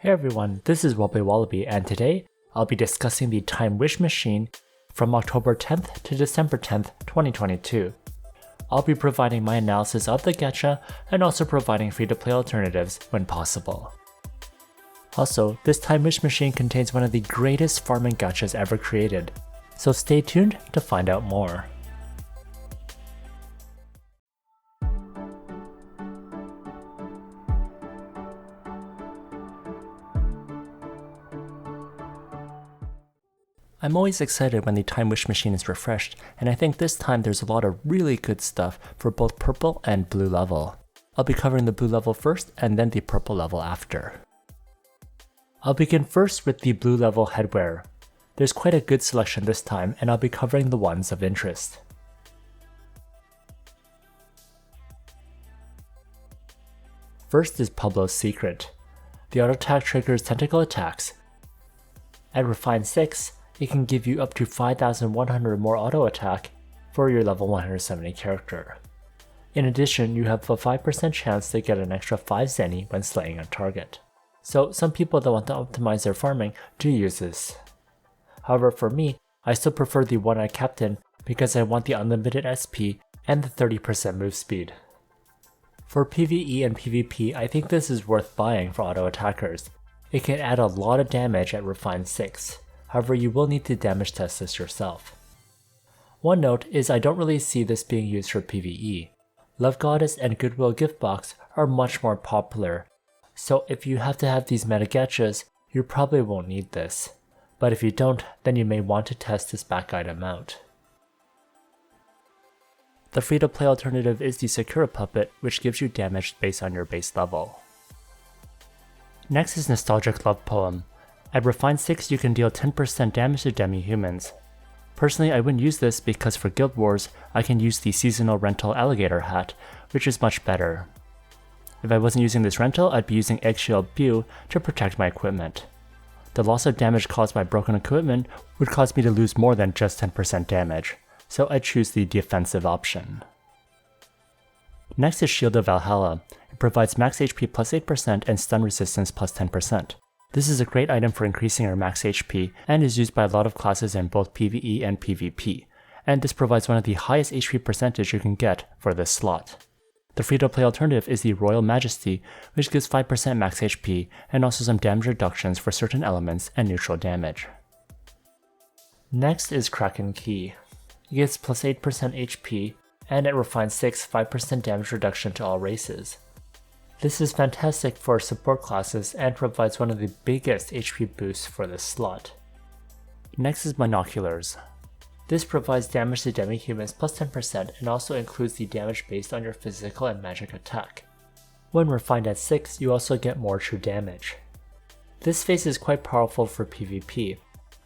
Hey everyone, this is WobblyWallaby, and today I'll be discussing the Time Wish Machine from October 10th to December 10th, 2022. I'll be providing my analysis of the gacha and also providing free-to-play alternatives when possible. Also, this Time Wish Machine contains one of the greatest farming gachas ever created, so stay tuned to find out more. I'm always excited when the Time Wish Machine is refreshed, and I think this time there's a lot of really good stuff for both purple and blue level. I'll be covering the blue level first and then the purple level after. I'll begin first with the blue level headwear. There's quite a good selection this time, and I'll be covering the ones of interest. First is Pablo's Secret. The auto attack triggers tentacle attacks. At Refine 6, it can give you up to 5,100 more auto attack for your level 170 character. In addition, you have a 5% chance to get an extra 5 zenny when slaying a target. So some people that want to optimize their farming do use this. However, for me, I still prefer the One-Eye Captain because I want the unlimited SP and the 30% move speed. For PvE and PvP, I think this is worth buying for auto attackers. It can add a lot of damage at Refine 6. However, you will need to damage test this yourself. One note is I don't really see this being used for PvE. Love Goddess and Goodwill Gift Box are much more popular, so if you have to have these meta gachas, you probably won't need this. But if you don't, then you may want to test this back item out. The free-to-play alternative is the Sakura Puppet, which gives you damage based on your base level. Next is Nostalgic Love Poem. At Refine 6 you can deal 10% damage to demi-humans. Personally, I wouldn't use this because for Guild Wars, I can use the seasonal rental alligator hat, which is much better. If I wasn't using this rental, I'd be using Eggshell Bew to protect my equipment. The loss of damage caused by broken equipment would cause me to lose more than just 10% damage, so I'd choose the defensive option. Next is Shield of Valhalla. It provides max HP plus 8% and stun resistance plus 10%. This is a great item for increasing your max HP and is used by a lot of classes in both PvE and PvP, and this provides one of the highest HP percentage you can get for this slot. The free-to-play alternative is the Royal Majesty, which gives 5% max HP and also some damage reductions for certain elements and neutral damage. Next is Kraken Key. It gives plus 8% HP and at Refine 6 5% damage reduction to all races. This is fantastic for support classes and provides one of the biggest HP boosts for this slot. Next is Binoculars. This provides damage to demi-humans plus 10% and also includes the damage based on your physical and magic attack. When refined at 6, you also get more true damage. This face is quite powerful for PvP.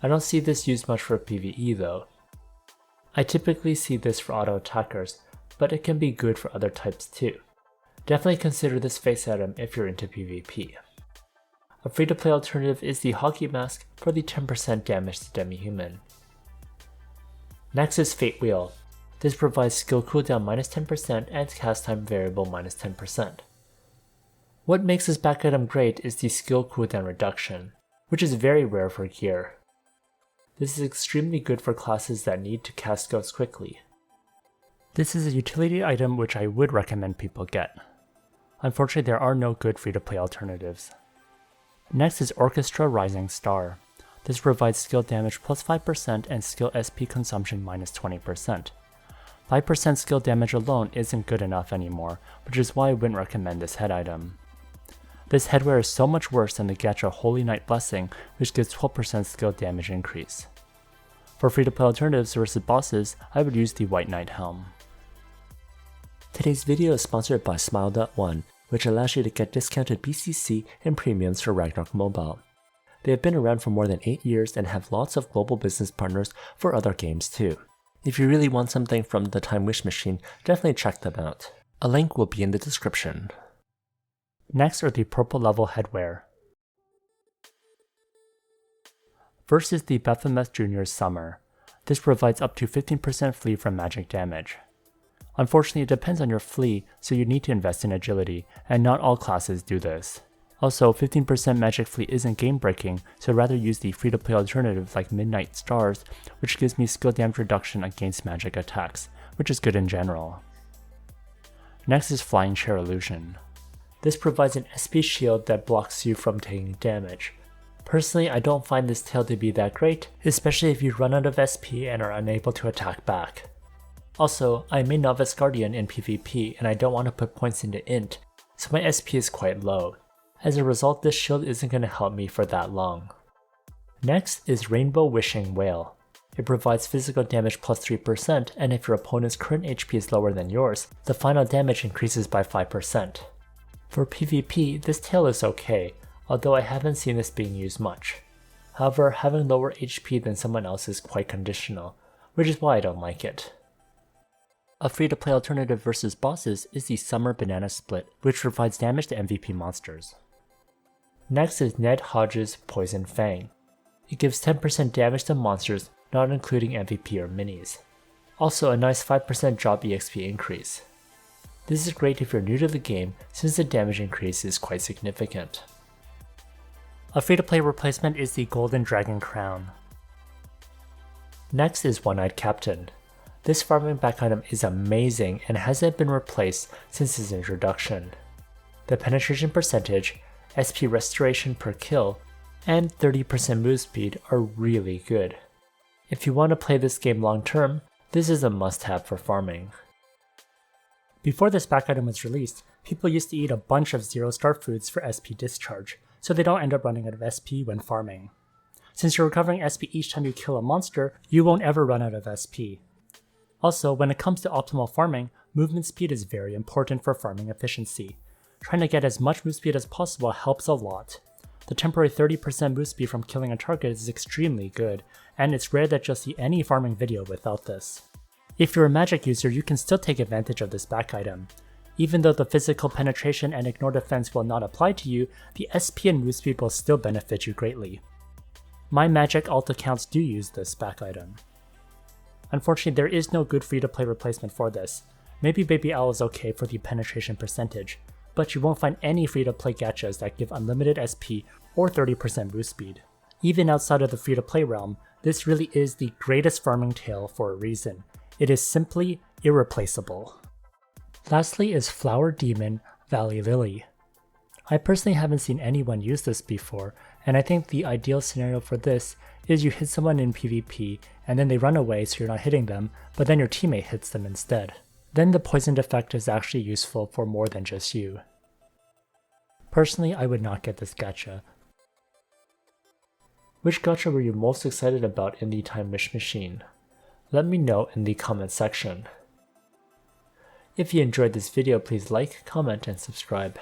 I don't see this used much for PvE though. I typically see this for auto attackers, but it can be good for other types too. Definitely consider this face item if you're into PvP. A free-to-play alternative is the Hockey Mask for the 10% damage to demi-human. Next is Fate Wheel. This provides skill cooldown minus 10% and cast time variable minus 10%. What makes this back item great is the skill cooldown reduction, which is very rare for gear. This is extremely good for classes that need to cast skills quickly. This is a utility item which I would recommend people get. Unfortunately, there are no good free-to-play alternatives. Next is Orchestra Rising Star. This provides skill damage plus 5% and skill SP consumption minus 20%. 5% skill damage alone isn't good enough anymore, which is why I wouldn't recommend this head item. This headwear is so much worse than the gacha Holy Knight Blessing, which gives 12% skill damage increase. For free-to-play alternatives versus bosses, I would use the White Knight Helm. Today's video is sponsored by Smile.one, which allows you to get discounted BCC and premiums for Ragnarok Mobile. They have been around for more than 8 years and have lots of global business partners for other games too. If you really want something from the Time Wish Machine, definitely check them out. A link will be in the description. Next are the purple level headwear. First is the Baphomet Jr.'s Summer. This provides up to 15% flee from magic damage. Unfortunately, it depends on your flee, so you need to invest in agility, and not all classes do this. Also, 15% Magic Fleet isn't game breaking, so I'd rather use the free to play alternative like Midnight Stars, which gives me skill damage reduction against magic attacks, which is good in general. Next is Flying Chair Illusion. This provides an SP shield that blocks you from taking damage. Personally, I don't find this tail to be that great, especially if you run out of SP and are unable to attack back. Also, I'm a Novice Guardian in PvP and I don't want to put points into Int, so my SP is quite low. As a result, this shield isn't going to help me for that long. Next is Rainbow Wishing Whale. It provides physical damage plus 3%, and if your opponent's current HP is lower than yours, the final damage increases by 5%. For PvP, this tail is okay, although I haven't seen this being used much. However, having lower HP than someone else is quite conditional, which is why I don't like it. A free-to-play alternative versus bosses is the Summer Banana Split, which provides damage to MVP monsters. Next is Ned Hodge's Poison Fang. It gives 10% damage to monsters, not including MVP or minis. Also a nice 5% job EXP increase. This is great if you're new to the game since the damage increase is quite significant. A free-to-play replacement is the Golden Dragon Crown. Next is One-Eyed Captain. This farming back item is amazing and hasn't been replaced since its introduction. The penetration percentage, SP restoration per kill, and 30% move speed are really good. If you want to play this game long term, this is a must-have for farming. Before this back item was released, people used to eat a bunch of 0-star foods for SP discharge, so they don't end up running out of SP when farming. Since you're recovering SP each time you kill a monster, you won't ever run out of SP. Also, when it comes to optimal farming, movement speed is very important for farming efficiency. Trying to get as much move speed as possible helps a lot. The temporary 30% move speed from killing a target is extremely good, and it's rare that you'll see any farming video without this. If you're a magic user, you can still take advantage of this back item. Even though the physical penetration and ignore defense will not apply to you, the SP and move speed will still benefit you greatly. My magic alt accounts do use this back item. Unfortunately, there is no good free-to-play replacement for this. Maybe Baby Owl is okay for the penetration percentage, but you won't find any free-to-play gachas that give unlimited SP or 30% move speed. Even outside of the free-to-play realm, this really is the greatest farming tail for a reason. It is simply irreplaceable. Lastly is Flower Demon Valley Lily. I personally haven't seen anyone use this before, and I think the ideal scenario for this is you hit someone in PvP and then they run away so you're not hitting them, but then your teammate hits them instead. Then the poisoned effect is actually useful for more than just you. Personally, I would not get this gacha. Which gacha were you most excited about in the Time Wish Machine? Let me know in the comment section. If you enjoyed this video, please like, comment, and subscribe.